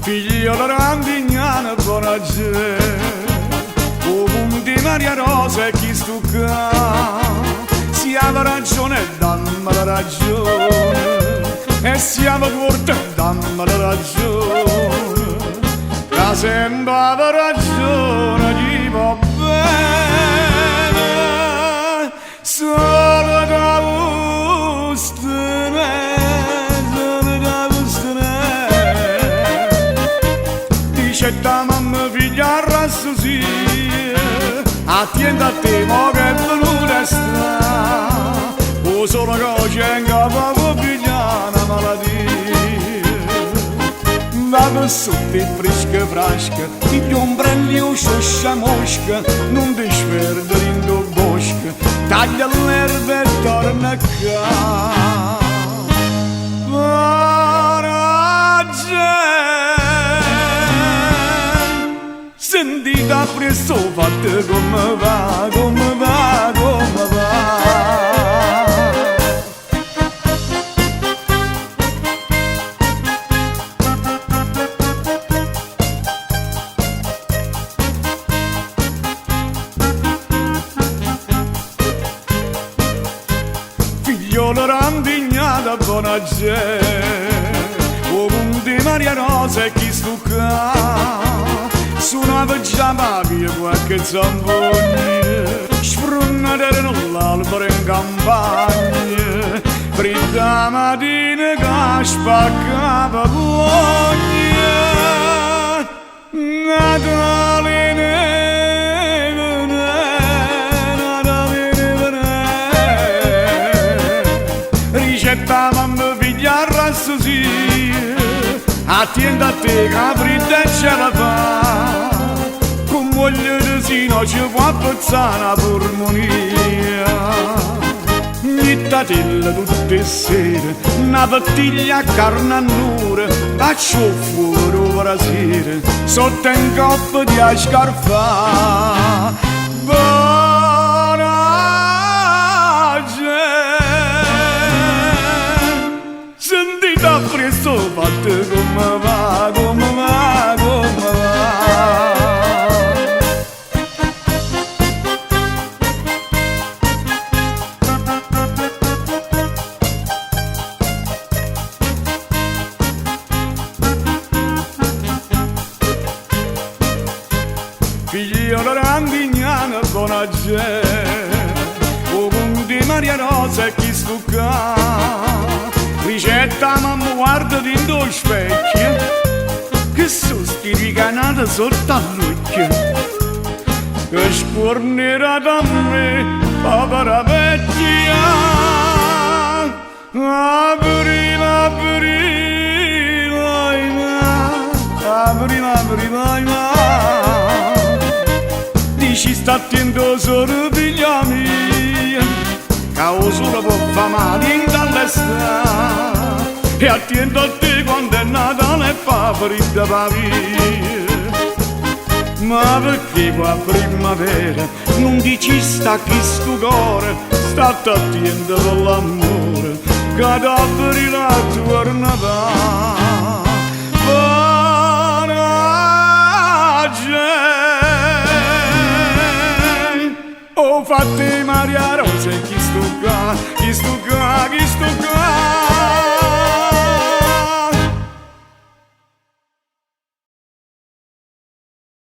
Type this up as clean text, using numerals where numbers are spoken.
Figlio la randignana buona gente, o punti Maria Rosa e chi stucca, siamo ragione e dammi la ragione, e siamo forte e dammi la ragione, che sempre la ragione ci va bene, solo da vostre. C'è da mamma figlia rassosì, attenta a te mo che è venuta strana, o solo che c'è in capo può pigliare una malattia. Vado sotto e fresca frasca, ti ombrelli o scioscia mosca, non ti sperdere in tuo bosco, taglia l'erba e torna a casa. Sentita presso fatte come va, come va, come va. Figliola randignata buona gente, o punti Maria Rosa e chi stucca, suonava già ma via qualche zambogna, sprunnatere nell'albero in campagna, fredda mattina che spaccava voglia, Natale neve, Natale neve, ricetta mamma figlia rassosì, attenta a te che fredda ce la fa, con voglia di sino ci può appezzare una polmonia. Mittatella tutte le sere, una bottiglia a carne a nure, faccio fuori ora sera, sotto un coppo di scarfa. Buona gente, sentita presto fatte come va, come va, come va. Figlio la randignana buona gente, o punti Maria Rosa e chi stucca, ricetta mamma guarda dentro lo specchio, che sostieni canata sotto all'occhio, che scornerà da me povera vecchia, aprila, aprila, aprila, aprila, dici sta attento solo figlia mia, che o solo può fare male in dall'estate, e attento a te quando è Natale e fa fredda pavia. Ma perché qua a primavera non dici sta chi sto cuore, sta attento con l'amore, che t'apri la torna va. Buona gente, oh fatti Maria Rosa e chi sto